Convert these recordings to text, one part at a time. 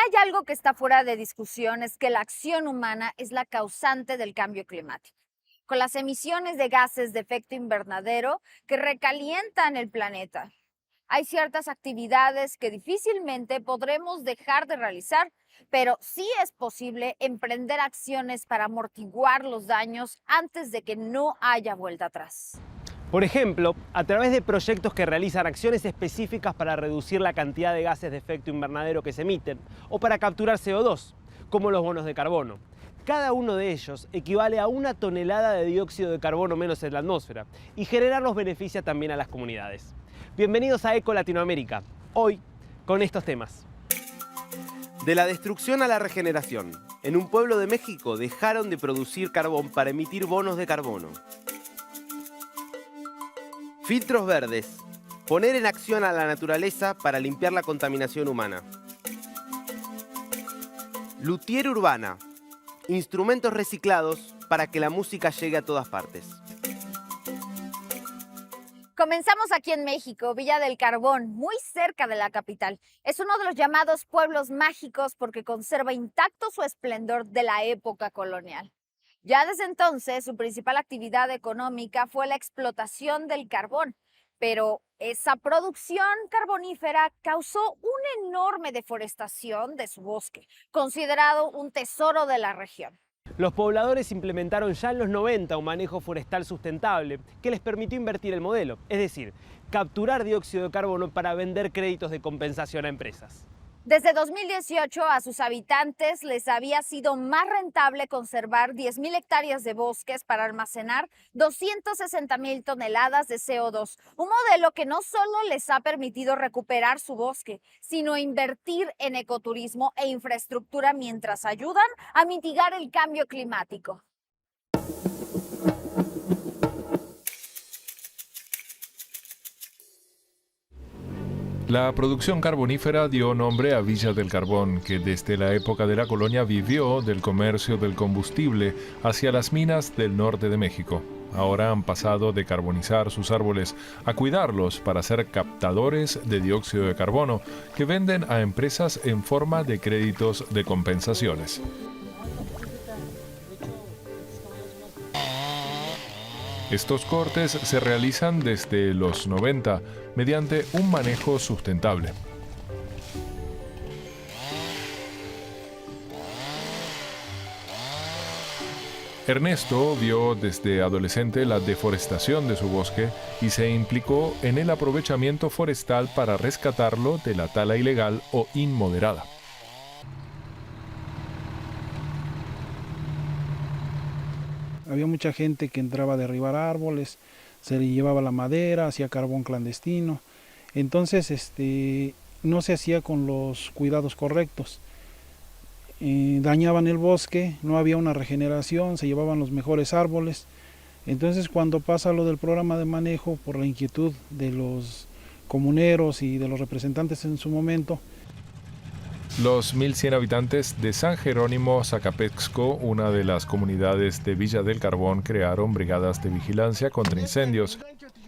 hay algo que está fuera de discusión es que la acción humana es la causante del cambio climático, con las emisiones de gases de efecto invernadero que recalientan el planeta. Hay ciertas actividades que difícilmente podremos dejar de realizar, pero sí es posible emprender acciones para amortiguar los daños antes de que no haya vuelta atrás. Por ejemplo, a través de proyectos que realizan acciones específicas para reducir la cantidad de gases de efecto invernadero que se emiten o para capturar CO2, como los bonos de carbono. Cada uno de ellos equivale a 1 tonelada de dióxido de carbono menos en la atmósfera y generarlos beneficia también a las comunidades. Bienvenidos a Eco Latinoamérica, hoy con estos temas. De la destrucción a la regeneración. En un pueblo de México dejaron de producir carbón para emitir bonos de carbono. Filtros verdes. Poner en acción a la naturaleza para limpiar la contaminación humana. Luthier urbana. Instrumentos reciclados para que la música llegue a todas partes. Comenzamos aquí en México, Villa del Carbón, muy cerca de la capital. Es uno de los llamados pueblos mágicos porque conserva intacto su esplendor de la época colonial. Ya desde entonces, su principal actividad económica fue la explotación del carbón, pero esa producción carbonífera causó una enorme deforestación de su bosque, considerado un tesoro de la región. Los pobladores implementaron ya en los 90 un manejo forestal sustentable que les permitió invertir el modelo, es decir, capturar dióxido de carbono para vender créditos de compensación a empresas. Desde 2018 a sus habitantes les había sido más rentable conservar 10,000 hectáreas de bosques para almacenar 260,000 toneladas de CO2, un modelo que no solo les ha permitido recuperar su bosque, sino invertir en ecoturismo e infraestructura mientras ayudan a mitigar el cambio climático. La producción carbonífera dio nombre a Villa del Carbón, que desde la época de la colonia vivió del comercio del combustible hacia las minas del norte de México. Ahora han pasado de carbonizar sus árboles a cuidarlos para ser captadores de dióxido de carbono que venden a empresas en forma de créditos de compensaciones. Estos cortes se realizan desde los 90 mediante un manejo sustentable. Ernesto vio desde adolescente la deforestación de su bosque y se implicó en el aprovechamiento forestal para rescatarlo de la tala ilegal o inmoderada. Había mucha gente que entraba a derribar árboles, se le llevaba la madera, hacía carbón clandestino. Entonces no se hacía con los cuidados correctos. Dañaban el bosque, no había una regeneración, se llevaban los mejores árboles. Entonces cuando pasa lo del programa de manejo, por la inquietud de los comuneros y de los representantes en su momento, los 1.100 habitantes de San Jerónimo Zacapexco, una de las comunidades de Villa del Carbón, crearon brigadas de vigilancia contra incendios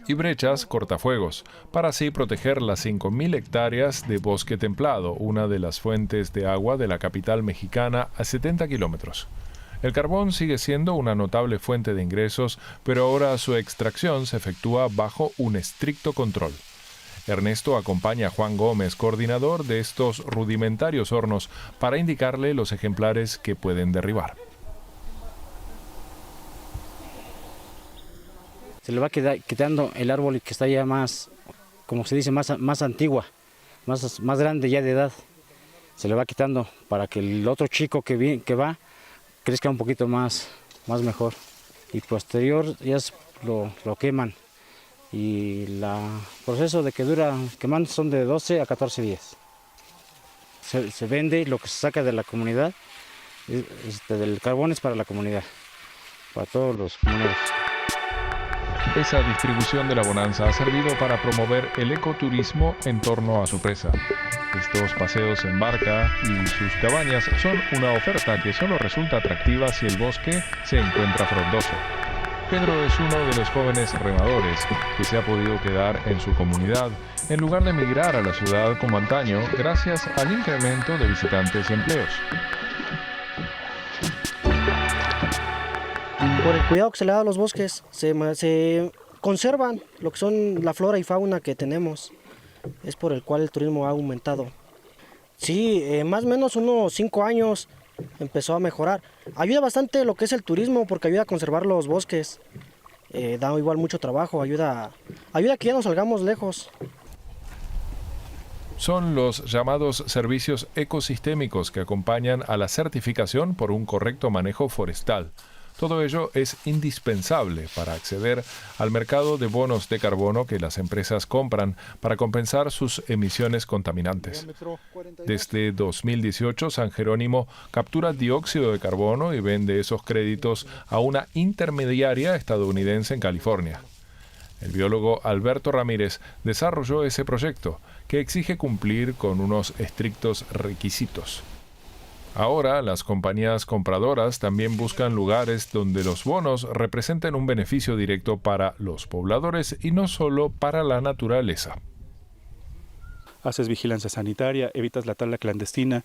y brechas cortafuegos, para así proteger las 5.000 hectáreas de bosque templado, una de las fuentes de agua de la capital mexicana a 70 kilómetros. El carbón sigue siendo una notable fuente de ingresos, pero ahora su extracción se efectúa bajo un estricto control. Ernesto acompaña a Juan Gómez, coordinador de estos rudimentarios hornos, para indicarle los ejemplares que pueden derribar. Se le va quitando el árbol que está ya más, como se dice, más antigua, más grande ya de edad. Se le va quitando para que el otro chico que va crezca un poquito más mejor. Y posterior ya lo queman. Y el proceso de que dura quemando son de 12 a 14 días. Se vende lo que se saca de la comunidad, del carbón es para la comunidad, para todos los comuneros. Esa distribución de la bonanza ha servido para promover el ecoturismo en torno a su presa. Estos paseos en barca y sus cabañas son una oferta que solo resulta atractiva si el bosque se encuentra frondoso. Pedro es uno de los jóvenes remadores que se ha podido quedar en su comunidad en lugar de emigrar a la ciudad como antaño gracias al incremento de visitantes y empleos. Por el cuidado que se le da a los bosques, se conservan lo que son la flora y fauna que tenemos. Es por el cual el turismo ha aumentado. Sí, más o menos unos 5 años empezó a mejorar. Ayuda bastante lo que es el turismo porque ayuda a conservar los bosques. Da igual mucho trabajo, ayuda a que ya no salgamos lejos. Son los llamados servicios ecosistémicos que acompañan a la certificación por un correcto manejo forestal. Todo ello es indispensable para acceder al mercado de bonos de carbono que las empresas compran para compensar sus emisiones contaminantes. Desde 2018, San Jerónimo captura dióxido de carbono y vende esos créditos a una intermediaria estadounidense en California. El biólogo Alberto Ramírez desarrolló ese proyecto, que exige cumplir con unos estrictos requisitos. Ahora, las compañías compradoras también buscan lugares donde los bonos representen un beneficio directo para los pobladores y no solo para la naturaleza. Haces vigilancia sanitaria, evitas la tala clandestina,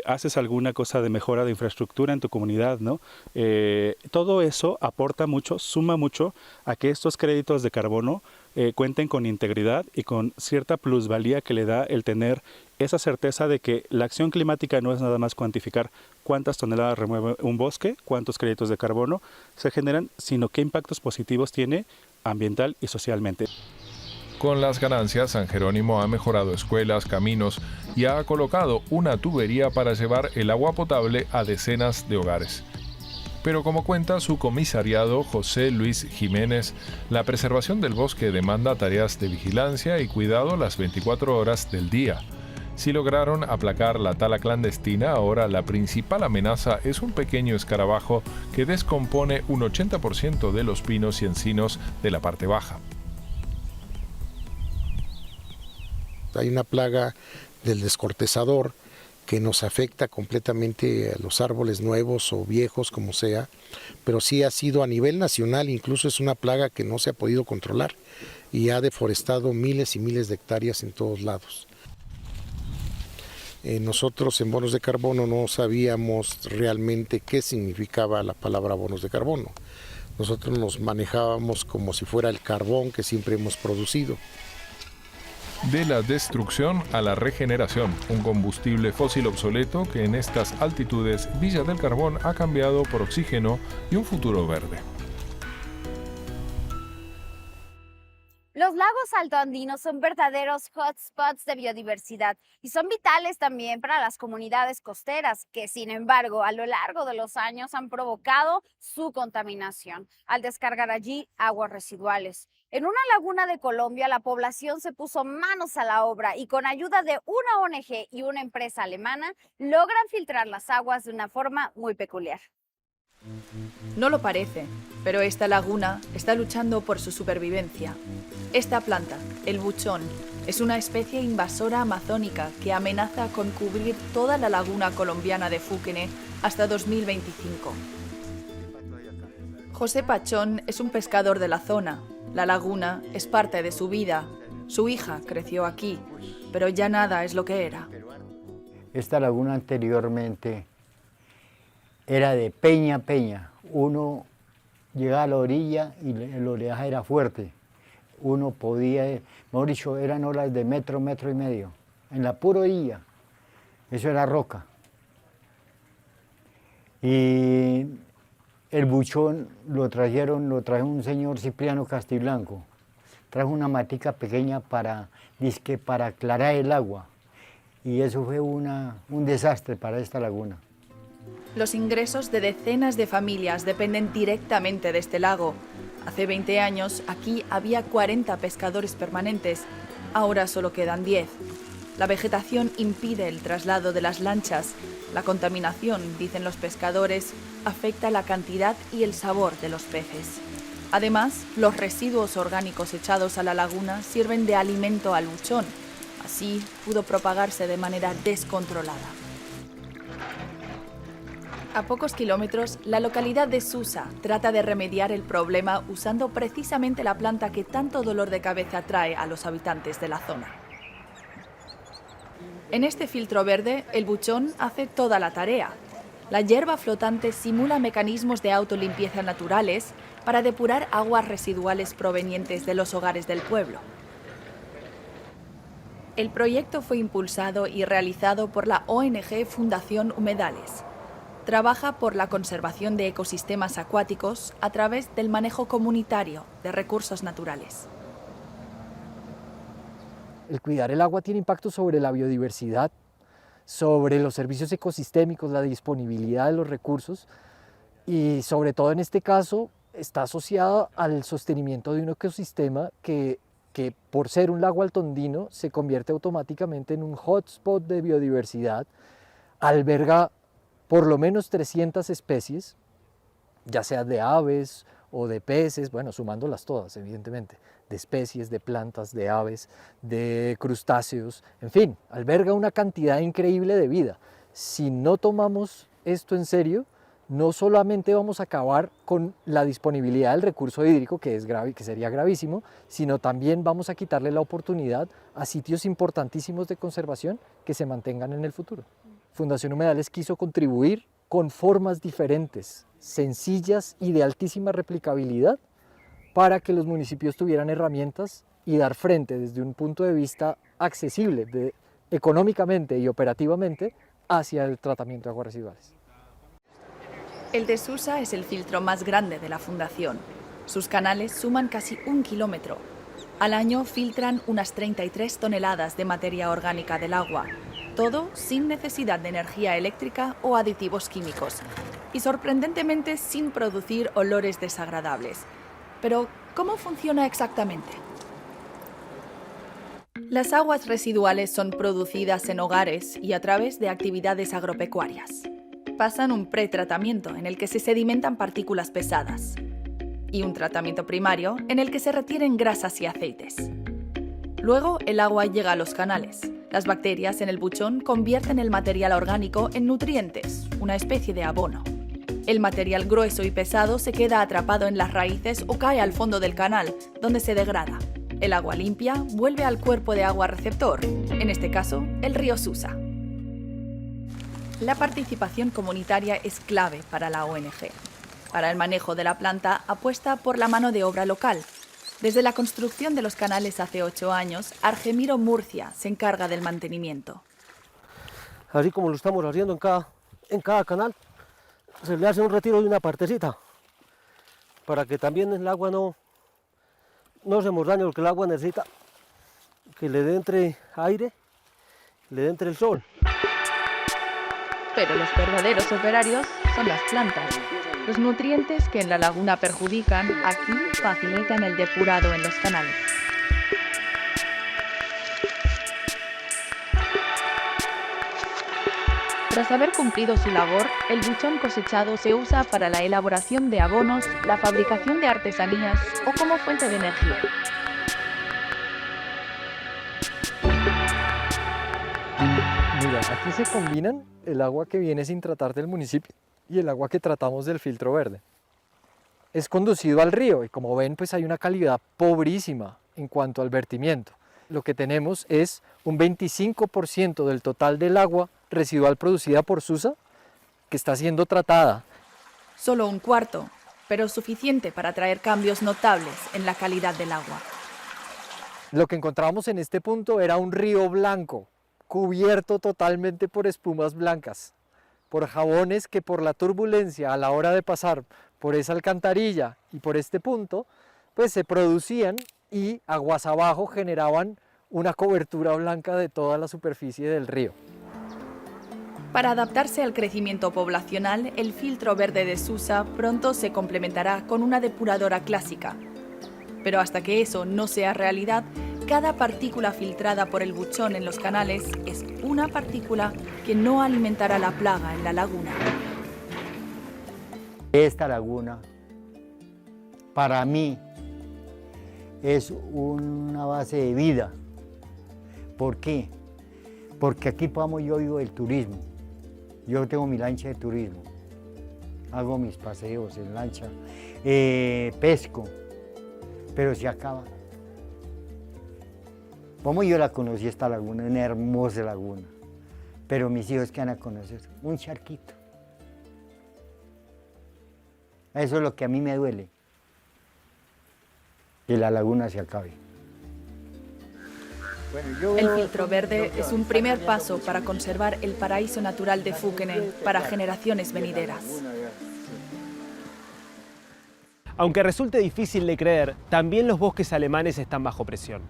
haces alguna cosa de mejora de infraestructura en tu comunidad, ¿no? Todo eso aporta mucho, suma mucho a que estos créditos de carbono cuenten con integridad y con cierta plusvalía que le da el tener esa certeza de que la acción climática no es nada más cuantificar cuántas toneladas remueve un bosque, cuántos créditos de carbono se generan, sino qué impactos positivos tiene ambiental y socialmente. Con las ganancias, San Jerónimo ha mejorado escuelas, caminos y ha colocado una tubería para llevar el agua potable a decenas de hogares. Pero como cuenta su comisariado José Luis Jiménez, la preservación del bosque demanda tareas de vigilancia y cuidado las 24 horas del día. Si lograron aplacar la tala clandestina, ahora la principal amenaza es un pequeño escarabajo que descompone un 80% de los pinos y encinos de la parte baja. Hay una plaga del descortezador que nos afecta completamente a los árboles nuevos o viejos, como sea, pero sí ha sido a nivel nacional, incluso es una plaga que no se ha podido controlar y ha deforestado miles y miles de hectáreas en todos lados. Nosotros en bonos de carbono no sabíamos realmente qué significaba la palabra bonos de carbono. Nosotros nos manejábamos como si fuera el carbón que siempre hemos producido. De la destrucción a la regeneración, un combustible fósil obsoleto que en estas altitudes Villa del Carbón ha cambiado por oxígeno y un futuro verde. Los lagos altoandinos son verdaderos hotspots de biodiversidad y son vitales también para las comunidades costeras que, sin embargo, a lo largo de los años han provocado su contaminación al descargar allí aguas residuales. En una laguna de Colombia, la población se puso manos a la obra y con ayuda de una ONG y una empresa alemana logran filtrar las aguas de una forma muy peculiar. No lo parece, pero esta laguna está luchando por su supervivencia. Esta planta, el buchón, es una especie invasora amazónica que amenaza con cubrir toda la laguna colombiana de Fuquene hasta 2025. José Pachón es un pescador de la zona. La laguna es parte de su vida. Su hija creció aquí, pero ya nada es lo que era. Esta laguna anteriormente era de peña a peña. Uno llegaba a la orilla y el oleaje era fuerte. Uno podía, mejor dicho, eran olas de metro, metro y medio. En la pura orilla, eso era roca. Y el buchón lo trajo un señor Cipriano Castiblanco. Trajo una matica pequeña para aclarar el agua. Y eso fue un desastre para esta laguna. Los ingresos de decenas de familias dependen directamente de este lago. Hace 20 años aquí había 40 pescadores permanentes, ahora solo quedan 10. La vegetación impide el traslado de las lanchas. La contaminación, dicen los pescadores, afecta la cantidad y el sabor de los peces. Además, los residuos orgánicos echados a la laguna sirven de alimento al buchón. Así pudo propagarse de manera descontrolada. A pocos kilómetros, la localidad de Susa trata de remediar el problema usando precisamente la planta que tanto dolor de cabeza trae a los habitantes de la zona. En este filtro verde, el buchón hace toda la tarea. La hierba flotante simula mecanismos de autolimpieza naturales para depurar aguas residuales provenientes de los hogares del pueblo. El proyecto fue impulsado y realizado por la ONG Fundación Humedales. Trabaja por la conservación de ecosistemas acuáticos a través del manejo comunitario de recursos naturales. El cuidar el agua tiene impacto sobre la biodiversidad, sobre los servicios ecosistémicos, la disponibilidad de los recursos y sobre todo en este caso está asociada al sostenimiento de un ecosistema que por ser un lago altondino se convierte automáticamente en un hotspot de biodiversidad, alberga por lo menos 300 especies, ya sea de aves o de peces, bueno, sumándolas todas evidentemente, de especies, de plantas, de aves, de crustáceos, en fin, alberga una cantidad increíble de vida. Si no tomamos esto en serio, no solamente vamos a acabar con la disponibilidad del recurso hídrico, que es grave, que sería gravísimo, sino también vamos a quitarle la oportunidad a sitios importantísimos de conservación que se mantengan en el futuro. Fundación Humedales quiso contribuir con formas diferentes, sencillas y de altísima replicabilidad, para que los municipios tuvieran herramientas y dar frente desde un punto de vista accesible económicamente y operativamente hacia el tratamiento de aguas residuales. El de Susa es el filtro más grande de la Fundación. Sus canales suman casi 1 kilómetro. Al año filtran unas 33 toneladas de materia orgánica del agua, todo sin necesidad de energía eléctrica o aditivos químicos, y sorprendentemente sin producir olores desagradables. Pero, ¿cómo funciona exactamente? Las aguas residuales son producidas en hogares y a través de actividades agropecuarias. Pasan un pretratamiento en el que se sedimentan partículas pesadas y un tratamiento primario en el que se retienen grasas y aceites. Luego el agua llega a los canales. Las bacterias en el buchón convierten el material orgánico en nutrientes, una especie de abono. El material grueso y pesado se queda atrapado en las raíces o cae al fondo del canal, donde se degrada. El agua limpia vuelve al cuerpo de agua receptor, en este caso, el río Susa. La participación comunitaria es clave para la ONG. Para el manejo de la planta apuesta por la mano de obra local. Desde la construcción de los canales hace 8 años, Argemiro Murcia se encarga del mantenimiento. Así como lo estamos haciendo en cada canal, se le hace un retiro de una partecita, para que también el agua no se nos dañe, porque el agua necesita que le entre aire, le entre el sol. Pero los verdaderos operarios son las plantas. Los nutrientes que en la laguna perjudican, aquí facilitan el depurado en los canales. Tras haber cumplido su labor, el buchón cosechado se usa para la elaboración de abonos, la fabricación de artesanías o como fuente de energía. Mira, aquí se combinan el agua que viene sin tratar del municipio y el agua que tratamos del filtro verde. Es conducido al río y como ven pues hay una calidad pobrísima en cuanto al vertimiento. Lo que tenemos es un 25% del total del agua residual producida por Susa que está siendo tratada. Solo un cuarto, pero suficiente para traer cambios notables en la calidad del agua. Lo que encontramos en este punto era un río blanco, cubierto totalmente por espumas blancas, por jabones que por la turbulencia a la hora de pasar por esa alcantarilla y por este punto, pues se producían y aguas abajo generaban una cobertura blanca de toda la superficie del río. Para adaptarse al crecimiento poblacional, el filtro verde de Susa pronto se complementará con una depuradora clásica. Pero hasta que eso no sea realidad, cada partícula filtrada por el buchón en los canales es una partícula que no alimentará la plaga en la laguna. Esta laguna, para mí, es una base de vida. ¿Por qué? Porque aquí yo vivo del turismo. Yo tengo mi lancha de turismo. hago mis paseos en lancha, pesco, pero se acaba. Como yo la conocí esta laguna, una hermosa laguna, pero mis hijos que van a conocer un charquito. Eso es lo que a mí me duele, que la laguna se acabe. El filtro verde es un primer paso para conservar el paraíso natural de Fukenen para generaciones venideras. Aunque resulte difícil de creer, también los bosques alemanes están bajo presión.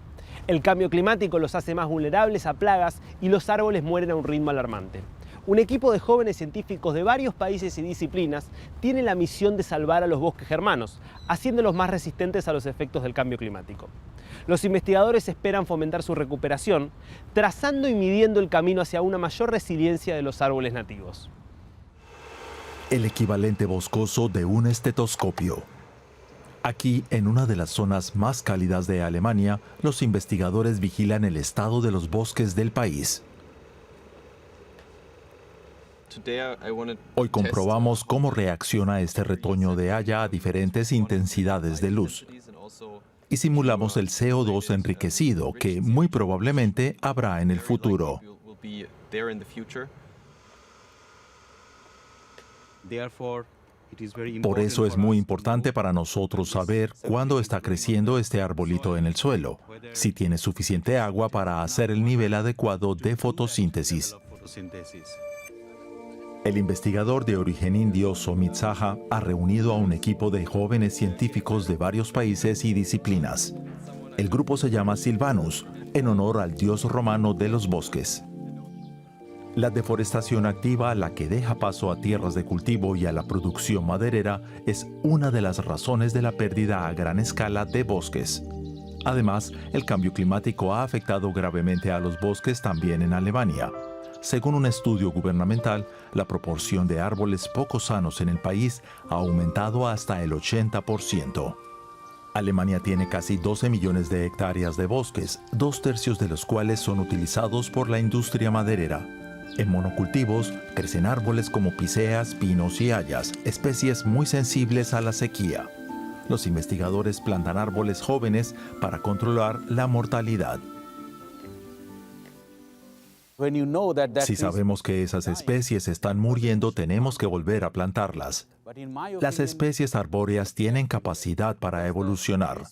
El cambio climático los hace más vulnerables a plagas y los árboles mueren a un ritmo alarmante. Un equipo de jóvenes científicos de varios países y disciplinas tiene la misión de salvar a los bosques germanos, haciéndolos más resistentes a los efectos del cambio climático. Los investigadores esperan fomentar su recuperación, trazando y midiendo el camino hacia una mayor resiliencia de los árboles nativos. El equivalente boscoso de un estetoscopio. Aquí, en una de las zonas más cálidas de Alemania, los investigadores vigilan el estado de los bosques del país. Hoy comprobamos cómo reacciona este retoño de haya a diferentes intensidades de luz. Y simulamos el CO2 enriquecido que muy probablemente habrá en el futuro. Por eso es muy importante para nosotros saber cuándo está creciendo este arbolito en el suelo, si tiene suficiente agua para hacer el nivel adecuado de fotosíntesis. El investigador de origen indio, Somit Saha, ha reunido a un equipo de jóvenes científicos de varios países y disciplinas. El grupo se llama Silvanus, en honor al dios romano de los bosques. La deforestación activa, la que deja paso a tierras de cultivo y a la producción maderera, es una de las razones de la pérdida a gran escala de bosques. Además, el cambio climático ha afectado gravemente a los bosques también en Alemania. Según un estudio gubernamental, la proporción de árboles poco sanos en el país ha aumentado hasta el 80%. Alemania tiene casi 12 millones de hectáreas de bosques, 2/3 de los cuales son utilizados por la industria maderera. En monocultivos crecen árboles como piceas, pinos y hayas, especies muy sensibles a la sequía. Los investigadores plantan árboles jóvenes para controlar la mortalidad. Si sabemos que esas especies están muriendo, tenemos que volver a plantarlas. Las especies arbóreas tienen capacidad para evolucionar.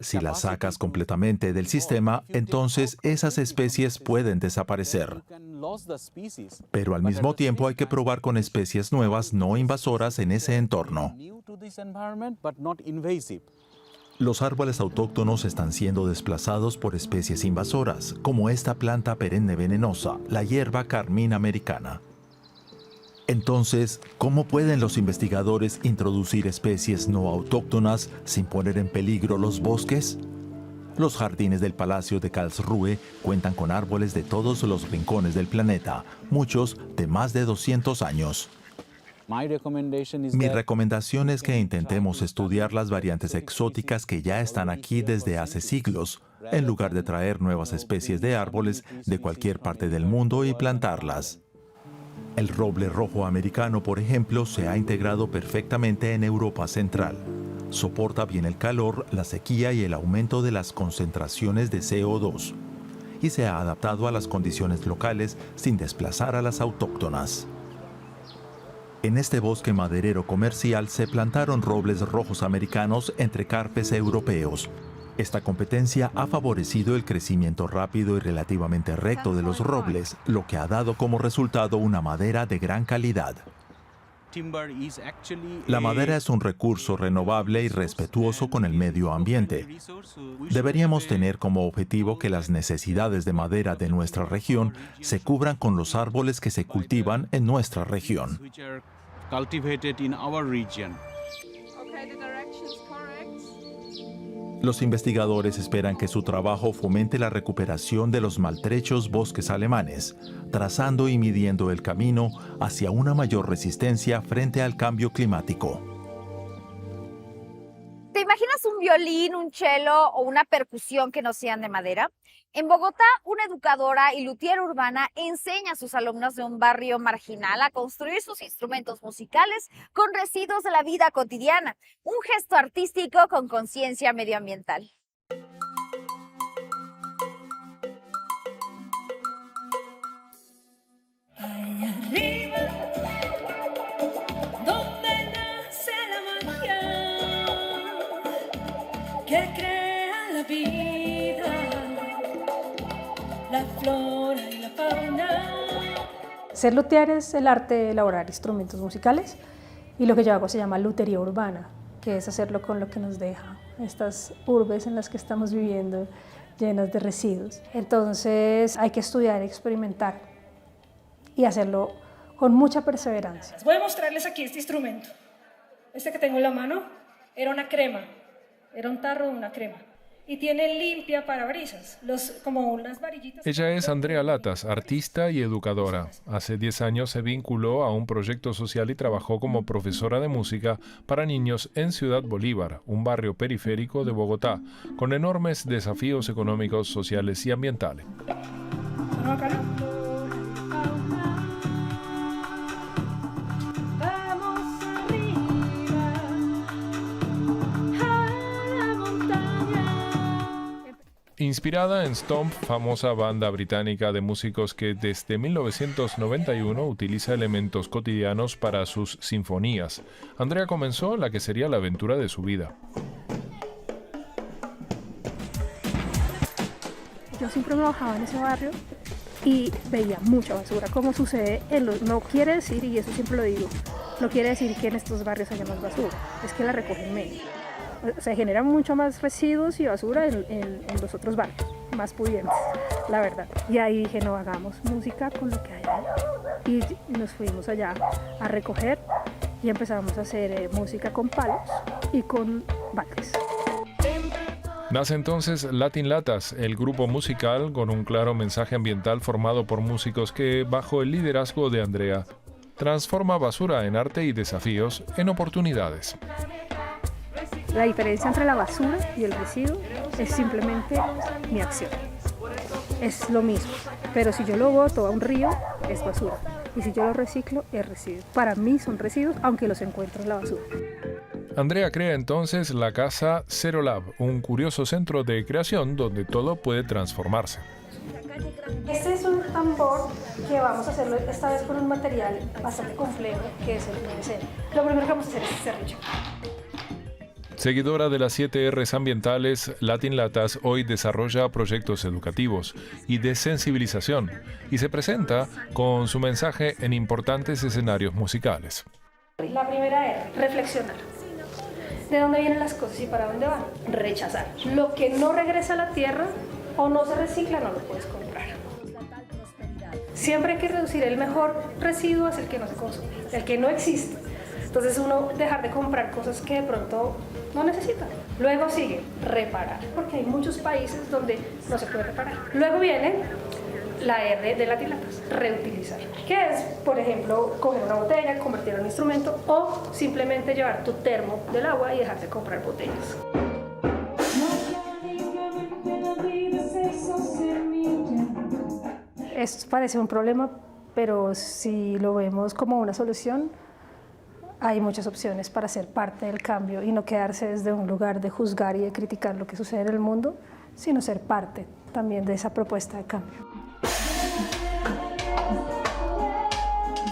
Si las sacas completamente del sistema, entonces esas especies pueden desaparecer. Pero al mismo tiempo hay que probar con especies nuevas no invasoras en ese entorno. Los árboles autóctonos están siendo desplazados por especies invasoras, como esta planta perenne venenosa, la hierba carmín americana. Entonces, ¿cómo pueden los investigadores introducir especies no autóctonas sin poner en peligro los bosques? Los jardines del Palacio de Karlsruhe cuentan con árboles de todos los rincones del planeta, muchos de más de 200 años. Mi recomendación es que intentemos estudiar las variantes exóticas que ya están aquí desde hace siglos, en lugar de traer nuevas especies de árboles de cualquier parte del mundo y plantarlas. El roble rojo americano, por ejemplo, se ha integrado perfectamente en Europa Central. Soporta bien el calor, la sequía y el aumento de las concentraciones de CO2, y se ha adaptado a las condiciones locales sin desplazar a las autóctonas. En este bosque maderero comercial se plantaron robles rojos americanos entre carpes europeos. Esta competencia ha favorecido el crecimiento rápido y relativamente recto de los robles, lo que ha dado como resultado una madera de gran calidad. La madera es un recurso renovable y respetuoso con el medio ambiente. Deberíamos tener como objetivo que las necesidades de madera de nuestra región se cubran con los árboles que se cultivan en nuestra región. Los investigadores esperan que su trabajo fomente la recuperación de los maltrechos bosques alemanes, trazando y midiendo el camino hacia una mayor resistencia frente al cambio climático. ¿Te imaginas ¿Conoces un violín, un cello o una percusión que no sean de madera? En Bogotá, una educadora y luthier urbana enseña a sus alumnos de un barrio marginal a construir sus instrumentos musicales con residuos de la vida cotidiana, un gesto artístico con conciencia medioambiental. Allá arriba, donde nace la magia que crea la vida, la flora y la fauna. Ser luthier es el arte de elaborar instrumentos musicales y lo que yo hago se llama lutería urbana, que es hacerlo con lo que nos deja estas urbes en las que estamos viviendo llenas de residuos. Entonces hay que estudiar, experimentar y hacerlo con mucha perseverancia. Voy a mostrarles aquí este instrumento. Este que tengo en la mano era una crema, era un tarro de una crema. Y tiene limpia parabrisas, como unas varillitas. Ella es Andrea Latas, artista y educadora. Hace 10 años se vinculó a un proyecto social y trabajó como profesora de música para niños en Ciudad Bolívar, un barrio periférico de Bogotá, con enormes desafíos económicos, sociales y ambientales. No, acá no. Inspirada en Stomp, famosa banda británica de músicos que desde 1991 utiliza elementos cotidianos para sus sinfonías, Andrea comenzó la que sería la aventura de su vida. Yo siempre me bajaba en ese barrio y veía mucha basura, como sucede en los... No quiere decir, y eso siempre lo digo, no quiere decir que en estos barrios haya más basura, es que la recogen menos. Se generan mucho más residuos y basura en los otros barrios, más pudientes, la verdad. Y ahí dije, no, hagamos música con lo que hay allá. Y nos fuimos allá a recoger y empezamos a hacer música con palos y con baldes. Nace entonces Latin Latas, el grupo musical con un claro mensaje ambiental formado por músicos que, bajo el liderazgo de Andrea, transforma basura en arte y desafíos en oportunidades. La diferencia entre la basura y el residuo es simplemente mi acción. Es lo mismo, pero si yo lo boto a un río, es basura. Y si yo lo reciclo, es residuo. Para mí son residuos, aunque los encuentro en la basura. Andrea crea entonces la casa Zero Lab, un curioso centro de creación donde todo puede transformarse. Este es un tambor que vamos a hacerlo esta vez con un material bastante complejo, que es el PVC. Lo primero que vamos a hacer es serrillo. Seguidora de las 7 R's ambientales, Latin Latas hoy desarrolla proyectos educativos y de sensibilización y se presenta con su mensaje en importantes escenarios musicales. La primera es reflexionar. ¿De dónde vienen las cosas y para dónde van? Rechazar. Lo que no regresa a la tierra o no se recicla no lo puedes comprar. Siempre hay que reducir. El mejor residuo es el que no se consume, el que no existe. Entonces uno dejar de comprar cosas que de pronto no necesita. Luego sigue reparar, porque hay muchos países donde no se puede reparar. Luego viene la R de Latin Latas, reutilizar, que es, por ejemplo, coger una botella, convertirla en un instrumento o simplemente llevar tu termo del agua y dejar de comprar botellas. Esto parece un problema, pero si lo vemos como una solución, hay muchas opciones para ser parte del cambio y no quedarse desde un lugar de juzgar y de criticar lo que sucede en el mundo, sino ser parte también de esa propuesta de cambio.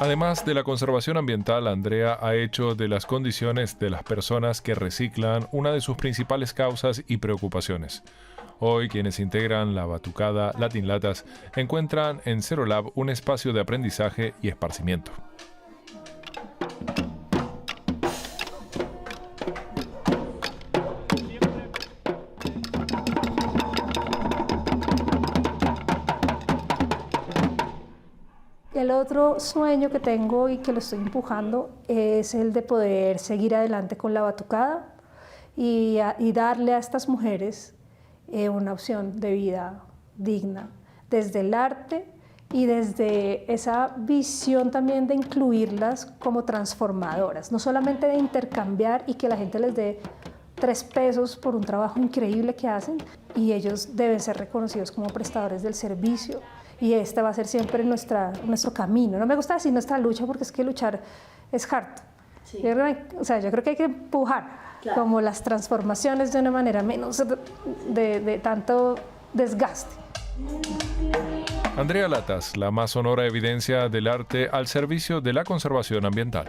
Además de la conservación ambiental, Andrea ha hecho de las condiciones de las personas que reciclan una de sus principales causas y preocupaciones. Hoy, quienes integran la batucada Latin Latas encuentran en Zero Lab un espacio de aprendizaje y esparcimiento. El otro sueño que tengo y que lo estoy empujando es el de poder seguir adelante con la batucada y darle a estas mujeres una opción de vida digna desde el arte y desde esa visión también de incluirlas como transformadoras, no solamente de intercambiar y que la gente les dé 3 pesos por un trabajo increíble que hacen y ellos deben ser reconocidos como prestadores del servicio y este va a ser siempre nuestro camino. No me gusta decir nuestra lucha porque es que luchar es harto. Sí. Yo creo que hay que empujar como las transformaciones de una manera menos de tanto desgaste. Andrea Latas, la más sonora evidencia del arte al servicio de la conservación ambiental.